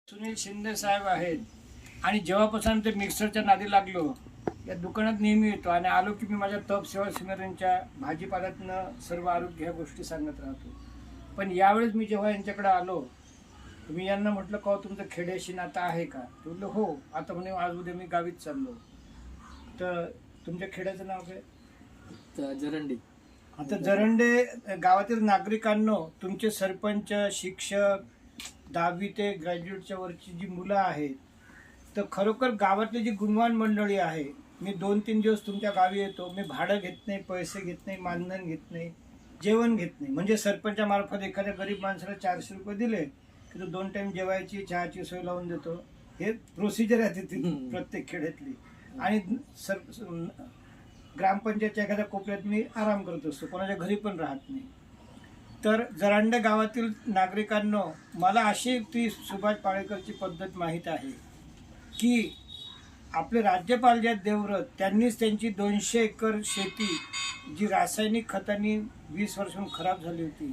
सुनील शिंदे साहेब आहेत आणि जेव्हापासून ते मिक्सरच्या नादी लागलो या दुकानात नेहमी येतो आणि आलो की मी माझ्या तप सेवा सिमरनच्या भाजीपाल्यातनं सर्व आरोग्य ह्या गोष्टी सांगत राहतो. पण यावेळेस मी जेव्हा यांच्याकडे आलो मी यांना म्हटलं का तुमचं खेड्याशी नातं आहे का? ते बोललं हो. आता म्हणे आज उद्या मी गावीच चाललो. तर तुमच्या खेड्याचं नाव काय? जरंडी. आता जरंडे गावातील नागरिकांनो, तुमचे सरपंच, शिक्षक, 10वी ते ग्रॅज्युएटच्या वरची जी मुलं आहेत, तर खरोखर गावातली जी गुणवान मंडळी आहे, मी 2-3 दिवस तुमच्या गावी येतो. मी भाडं घेत नाही, पैसे घेत नाही, मानधन घेत नाही, जेवण घेत नाही. म्हणजे सरपंचामार्फत एखाद्या गरीब माणसाला 400 रुपये दिले की तो 2 टाइम जेवायची चहाची सोय लावून देतो. हे प्रोसिजर आहे तिथे प्रत्येक खेड्यातली. आणि ग्रामपंचायतच्या एखाद्या कोपऱ्यात मी आराम करत असतो, कोणाच्या घरी पण राहत नाही. तर जरांडे गावातील नागरिकांनो, मला अशी ती सुभाष पाळेकरची पद्धत माहीत आहे की आपले राज्यपाल जे आहेत देवव्रत, त्यांनीच त्यांची 200 एकर शेती जी रासायनिक खतांनी 20 वर्षांहून खराब झाली होती,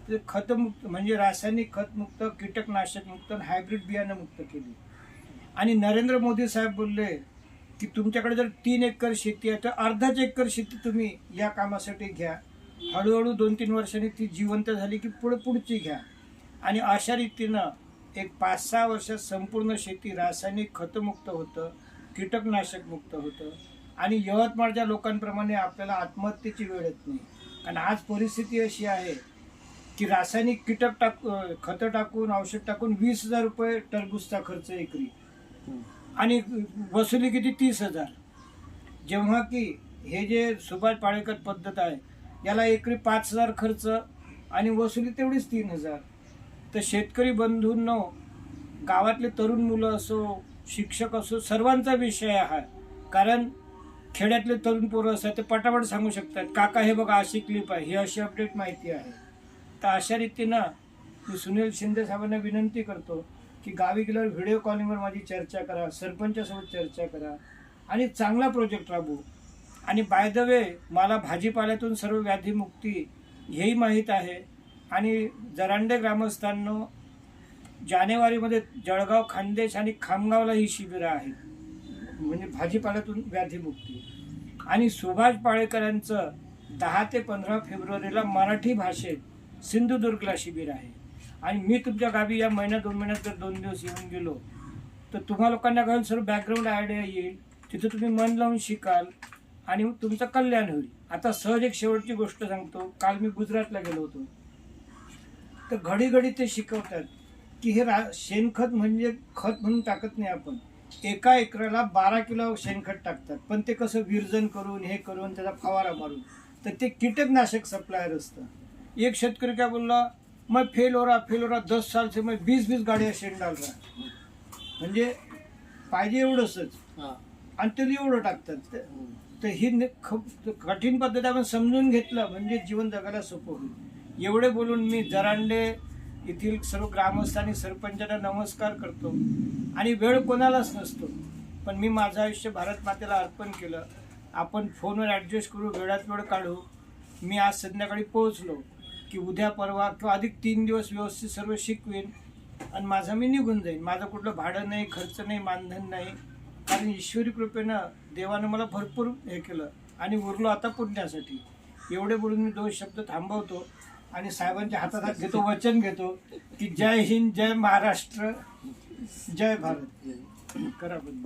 ते खतमुक्त म्हणजे रासायनिक खतमुक्त, कीटकनाशकमुक्त, हायब्रिड बियाणं मुक्त केली. आणि नरेंद्र मोदी साहेब बोलले की तुमच्याकडे जर 3 एकर शेती आहे तर अर्धाच एकर शेती तुम्ही या कामासाठी घ्या. हळूहळू 2-3 वर्षांनी ती जिवंत झाली की पुढची घ्या. आणि अशा रीतीनं एक 5-6 वर्षात संपूर्ण शेती रासायनिक खतमुक्त होतं, कीटकनाशक मुक्त होतं. आणि यवतमाळच्या लोकांप्रमाणे आपल्याला आत्महत्येची वेळ येत नाही. कारण आज परिस्थिती अशी आहे की रासायनिक खतं टाकून, औषध टाकून 20,000 रुपये टरबूजचा खर्च एकरी आणि वसुली किती 30,000. जेव्हा की हे जे सुभाष पाळेकर पद्धत आहे याला एकरी 5,000 खर्च आणि वसुली तेवढीच 3,000. तर शेतकरी बंधूंनो, गावातले तरुण मुलं असो, शिक्षक असो, सर्वांचा विषय आहे. कारण खेड्यातले तरुण पोरं असतात ते पटापट सांगू शकतात, काका हे बघा अशी क्लिप आहे, ही अशी अपडेट माहिती आहे. तर अशा रीतीनं मी सुनील शिंदे साहेबांना विनंती करतो की गावी गेल्यावर व्हिडिओ कॉलिंगवर माझी चर्चा करा, सरपंचासोबत चर्चा करा आणि चांगला प्रोजेक्ट राबवू. आणि बाय द वे, मला भाजीपाल्यातून सर्व व्याधीमुक्ती हेही माहीत आहे. आणि जरांडे ग्रामस्थांनो, जानेवारीमध्ये जळगाव, खानदेश आणि खामगावला ही शिबिरं आहेत, म्हणजे भाजीपाल्यातून व्याधीमुक्ती. आणि सुभाष पाळेकरांचं 10 ते 15 फेब्रुवारीला मराठी भाषेत सिंधुदुर्गला शिबिर आहे. आणि मी तुमच्या गावी या महिन्यात 2 महिन्यात जर 2 दिवस येऊन गेलो तर तुम्हा लोकांना काय सर्व बॅकग्राऊंड आयडिया येईल. तिथं तुम्ही मन लावून शिकाल आणि तुमचं कल्याण होईल. आता सहज एक शेवटची गोष्ट सांगतो. काल मी गुजरातला गेलो होतो. तर घडी घडी ते शिकवतात की हे शेणखत म्हणजे खत म्हणून टाकत नाही आपण, एका एकराला 12 किलो शेणखत टाकतात. पण ते कसं विरजन करून हे करून त्याचा फवारा मारून, तर ते कीटकनाशक सप्लायर असतं. एक शेतकरी काय बोलला, मैं फेल हो रहा 10 साल से मैं 20 गाड्या शेण डाल रहा. म्हणजे पाहिजे एवढंच आणि ते एवढं टाकतात. तर ही कठीण पद्धत आपण समजून घेतलं म्हणजे जीवन जगायला सोपं होईल. एवढे बोलून मी जरांडे येथील सर्व ग्रामस्थ आणि सरपंचांना नमस्कार करतो. आणि वेळ कोणालाच नसतो, पण मी माझं आयुष्य भारत मातेला अर्पण केलं. आपण फोनवर ॲडजस्ट करू, वेळात वेळ काढू. मी आज संध्याकाळी पोहोचलो की उद्या परवा किंवा अधिक 3 दिवस व्यवस्थित सर्व शिकवेन आणि माझा मी निघून जाईन. माझं कुठलं भाडं नाही, खर्च नाही, मानधन नाही. कारण ईश्वरी कृपेनं देवानं मला भरपूर हे केलं आणि उरलो आता पुण्यासाठी. एवढे बोलून मी 2 शब्द थांबवतो आणि साहेबांच्या हातात हात घेतो, वचन घेतो की जय हिंद, जय महाराष्ट्र, जय भारत. करा बंद.